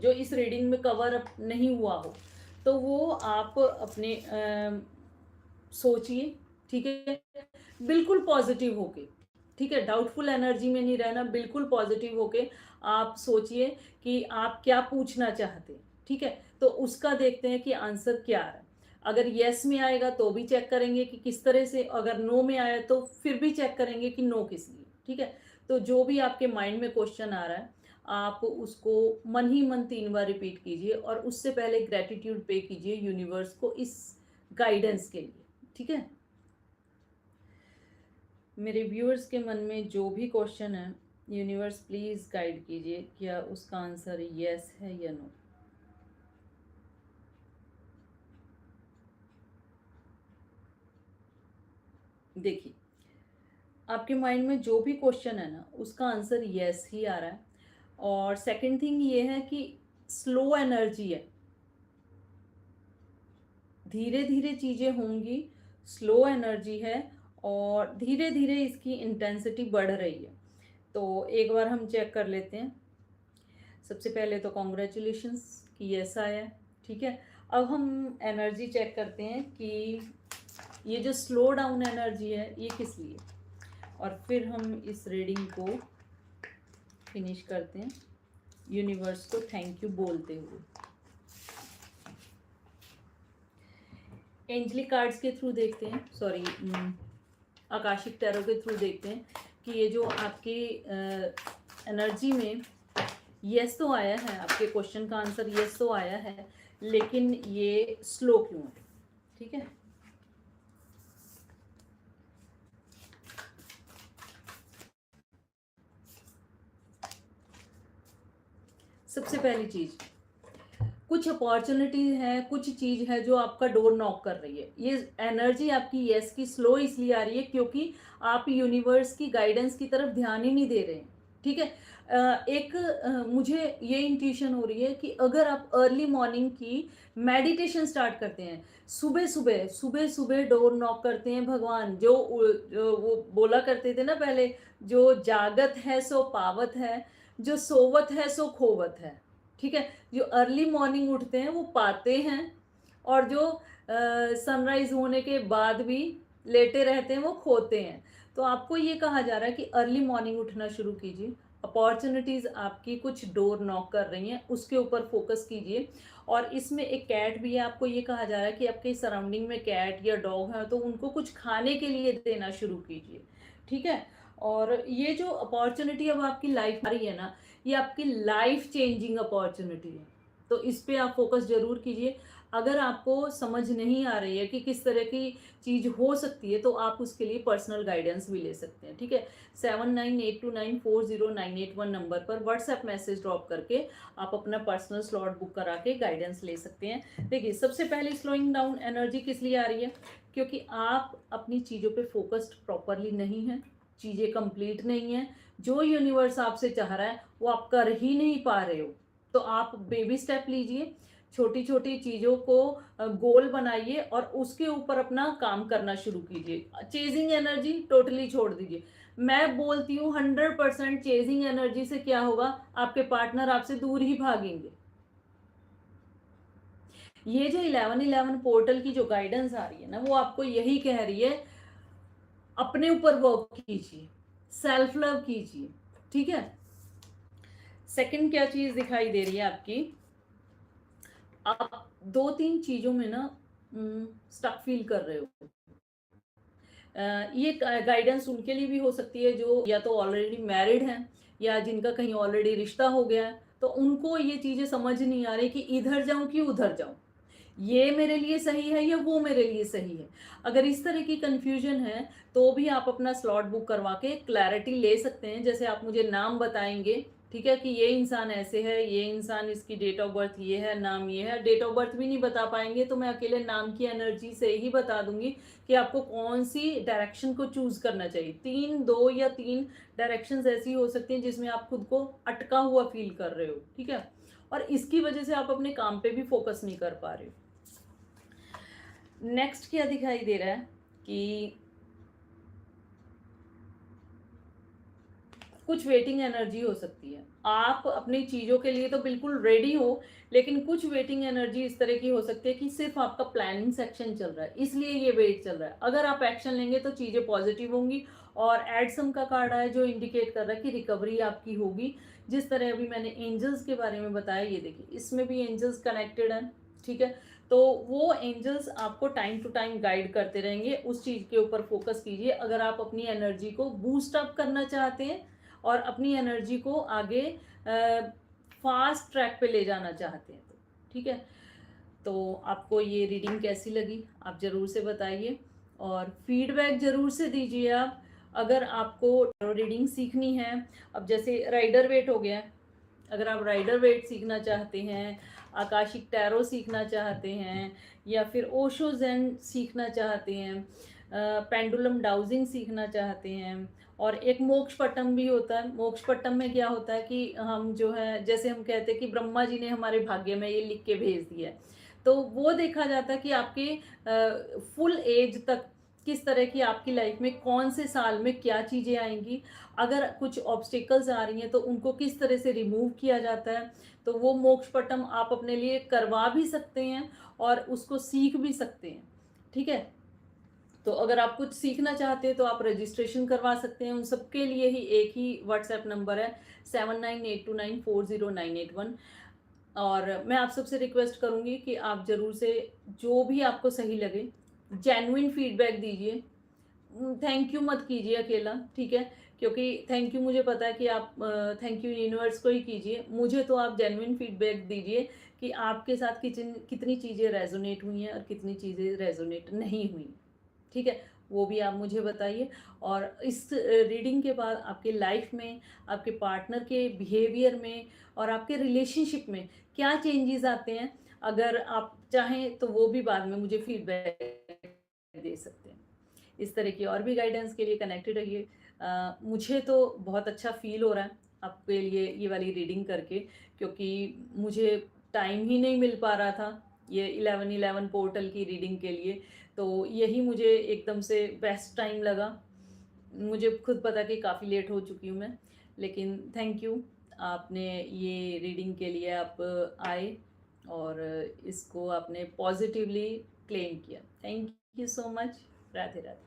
जो इस रीडिंग में कवर अप नहीं हुआ हो, तो वो आप अपने सोचिए, ठीक है, बिल्कुल पॉजिटिव होके, ठीक है, डाउटफुल एनर्जी में नहीं रहना, बिल्कुल पॉजिटिव होके आप सोचिए कि आप क्या पूछना चाहते हैं, ठीक है। तो उसका देखते हैं कि आंसर क्या है। अगर यस में आएगा तो भी चेक करेंगे कि किस तरह से, अगर नो में आया तो फिर भी चेक करेंगे कि नो किस लिए, ठीक है। तो जो भी आपके माइंड में क्वेश्चन आ रहा है, आप उसको मन ही मन 3 बार रिपीट कीजिए और उससे पहले ग्रेटिट्यूड पे कीजिए यूनिवर्स को इस गाइडेंस के लिए, ठीक है। मेरे व्यूअर्स के मन में जो भी क्वेश्चन है, यूनिवर्स प्लीज गाइड कीजिए, क्या उसका आंसर यस है या नो। देखिए, आपके माइंड में जो भी क्वेश्चन है ना, उसका आंसर यस ही आ रहा है। और सेकंड थिंग ये है कि स्लो एनर्जी है, धीरे धीरे चीजें होंगी, स्लो एनर्जी है और धीरे धीरे इसकी इंटेंसिटी बढ़ रही है। तो एक बार हम चेक कर लेते हैं। सबसे पहले तो कॉन्ग्रेचुलेशंस कि यस आया है, ठीक है। अब हम एनर्जी चेक करते हैं कि ये जो स्लो डाउन एनर्जी है ये किस लिए, और फिर हम इस रीडिंग को फिनिश करते हैं यूनिवर्स को थैंक यू बोलते हुए। एंजलिक कार्ड्स के थ्रू देखते हैं, सॉरी, आकाशिक टैरो के थ्रू देखते हैं कि ये जो आपकी एनर्जी में यस तो आया है, आपके क्वेश्चन का आंसर यस तो आया है, लेकिन ये स्लो क्यों है, ठीक है। सबसे पहली चीज, कुछ अपॉर्चुनिटी है, कुछ चीज है जो आपका डोर नॉक कर रही है। ये एनर्जी आपकी यस की स्लो इसलिए आ रही है क्योंकि आप यूनिवर्स की गाइडेंस की तरफ ध्यान ही नहीं दे रहे हैं, ठीक है। मुझे ये इंट्यूशन हो रही है कि अगर आप अर्ली मॉर्निंग की मेडिटेशन स्टार्ट करते हैं, सुबह सुबह सुबह सुबह डोर नॉक करते हैं भगवान, जो वो बोला करते थे ना पहले, जो जागत है सो पावत है, जो सोवत है सो खोवत है, ठीक है। जो अर्ली मॉर्निंग उठते हैं वो पाते हैं, और जो सनराइज होने के बाद भी लेटे रहते हैं वो खोते हैं। तो आपको ये कहा जा रहा है कि अर्ली मॉर्निंग उठना शुरू कीजिए, अपॉर्चुनिटीज़ आपकी कुछ डोर नॉक कर रही हैं, उसके ऊपर फोकस कीजिए। और इसमें एक कैट भी है, आपको ये कहा जा रहा है कि आपके सराउंडिंग में कैट या डॉग है तो उनको कुछ खाने के लिए देना शुरू कीजिए, ठीक है। और ये जो अपॉर्चुनिटी अब आपकी लाइफ आ रही है ना, ये आपकी लाइफ चेंजिंग अपॉर्चुनिटी है, तो इस पे आप फोकस जरूर कीजिए। अगर आपको समझ नहीं आ रही है कि किस तरह की चीज़ हो सकती है, तो आप उसके लिए पर्सनल गाइडेंस भी ले सकते हैं, ठीक है। 7982940981 नंबर पर व्हाट्सएप मैसेज ड्रॉप करके आप अपना पर्सनल स्लॉट बुक करा के गाइडेंस ले सकते हैं। देखिए, सबसे पहले स्लोइंग डाउन एनर्जी किस लिए आ रही है, क्योंकि आप अपनी चीज़ों पे फोकस्ड प्रॉपरली नहीं है, चीज़ें कंप्लीट नहीं है, जो यूनिवर्स आपसे चाह रहा है वो आप कर ही नहीं पा रहे हो। तो आप बेबी स्टेप लीजिए, छोटी छोटी चीज़ों को गोल बनाइए और उसके ऊपर अपना काम करना शुरू कीजिए। चेजिंग एनर्जी टोटली छोड़ दीजिए। मैं बोलती हूँ 100% चेजिंग एनर्जी से क्या होगा, आपके पार्टनर आपसे दूर ही भागेंगे। ये जो 1111 पोर्टल की जो गाइडेंस आ रही है ना, वो आपको यही कह रही है, अपने ऊपर वर्क कीजिए, सेल्फ लव कीजिए, ठीक है। सेकंड क्या चीज दिखाई दे रही है आपकी, आप 2-3 चीजों में ना स्टक फील कर रहे हो। ये गाइडेंस उनके लिए भी हो सकती है जो या तो ऑलरेडी मैरिड हैं या जिनका कहीं ऑलरेडी रिश्ता हो गया है, तो उनको ये चीजें समझ नहीं आ रही कि इधर जाऊं कि उधर जाऊं, ये मेरे लिए सही है या वो मेरे लिए सही है। अगर इस तरह की कंफ्यूजन है तो भी आप अपना स्लॉट बुक करवा के क्लैरिटी ले सकते हैं। जैसे आप मुझे नाम बताएंगे, ठीक है, कि ये इंसान ऐसे है, ये इंसान, इसकी डेट ऑफ बर्थ ये है, नाम ये है। डेट ऑफ बर्थ भी नहीं बता पाएंगे तो मैं अकेले नाम की एनर्जी से ही बता दूंगी कि आपको कौन सी डायरेक्शन को चूज करना चाहिए। 2 या 3 डायरेक्शंस ऐसी हो सकती हैं जिसमें आप खुद को अटका हुआ फील कर रहे हो, ठीक है, और इसकी वजह से आप अपने काम पे भी फोकस नहीं कर पा रहे हो। नेक्स्ट क्या दिखाई दे रहा है कि कुछ वेटिंग एनर्जी हो सकती है। आप अपनी चीज़ों के लिए तो बिल्कुल रेडी हो, लेकिन कुछ वेटिंग एनर्जी इस तरह की हो सकती है कि सिर्फ आपका प्लानिंग सेक्शन चल रहा है, इसलिए ये वेट चल रहा है। अगर आप एक्शन लेंगे तो चीज़ें पॉजिटिव होंगी। और एडसम का कार्ड आया जो इंडिकेट कर रहा है कि रिकवरी आपकी होगी। जिस तरह अभी मैंने एंजल्स के बारे में बताया, ये देखिए इसमें भी एंजल्स कनेक्टेड हैं, ठीक है। तो वो एंजल्स आपको टाइम टू टाइम गाइड करते रहेंगे, उस चीज़ के ऊपर फोकस कीजिए। अगर आप अपनी एनर्जी को बूस्ट अप करना चाहते हैं और अपनी एनर्जी को आगे फास्ट ट्रैक पे ले जाना चाहते हैं, तो ठीक है। तो आपको ये रीडिंग कैसी लगी आप ज़रूर से बताइए, और फीडबैक ज़रूर से दीजिए आप। अगर आपको रीडिंग सीखनी है, अब जैसे राइडर वेट हो गया, अगर आप राइडर वेट सीखना चाहते हैं, आकाशिक टैरो सीखना चाहते हैं, या फिर ओशो ज़ेन सीखना चाहते हैं, पेंडुलम डाउजिंग सीखना चाहते हैं, और एक मोक्ष पट्टम भी होता है। मोक्ष पट्टम में क्या होता है कि हम जो है, जैसे हम कहते हैं कि ब्रह्मा जी ने हमारे भाग्य में ये लिख के भेज दिया है, तो वो देखा जाता है कि आपके फुल एज तक किस तरह की आपकी लाइफ में कौन से साल में क्या चीज़ें आएंगी, अगर कुछ ऑब्स्टिकल्स आ रही हैं तो उनको किस तरह से रिमूव किया जाता है। तो वो मोक्ष पट्टम आप अपने लिए करवा भी सकते हैं और उसको सीख भी सकते हैं, ठीक है। तो अगर आप कुछ सीखना चाहते हैं तो आप रजिस्ट्रेशन करवा सकते हैं। उन सबके लिए ही एक ही व्हाट्सएप नंबर है 7982940981। और मैं आप सबसे रिक्वेस्ट करूँगी कि आप ज़रूर से जो भी आपको सही लगे जेन्युइन फीडबैक दीजिए। थैंक यू मत कीजिए अकेला, ठीक है। क्योंकि थैंक यू मुझे पता है कि आप थैंक यू यूनिवर्स को ही कीजिए, मुझे तो आप जेन्युइन फीडबैक दीजिए कि आपके साथ कितनी चीज़ें रेजोनेट हुई हैं और कितनी चीज़ें रेजोनेट नहीं हुई, ठीक है। वो भी आप मुझे बताइए। और इस रीडिंग के बाद आपके लाइफ में, आपके पार्टनर के बिहेवियर में और आपके रिलेशनशिप में क्या चेंजेस आते हैं, अगर आप चाहें तो वो भी बाद में मुझे फीडबैक दे सकते हैं। इस तरह की और भी गाइडेंस के लिए कनेक्टेड रहिए। मुझे तो बहुत अच्छा फील हो रहा है आपके लिए ये वाली रीडिंग करके, क्योंकि मुझे टाइम ही नहीं मिल पा रहा था ये 11-11 पोर्टल की रीडिंग के लिए। तो यही मुझे एकदम से बेस्ट टाइम लगा। मुझे खुद पता कि काफ़ी लेट हो चुकी हूँ मैं, लेकिन थैंक यू, आपने ये रीडिंग के लिए आप आए और इसको आपने पॉजिटिवली क्लेम किया। Thank you so much. Radhe Radhe.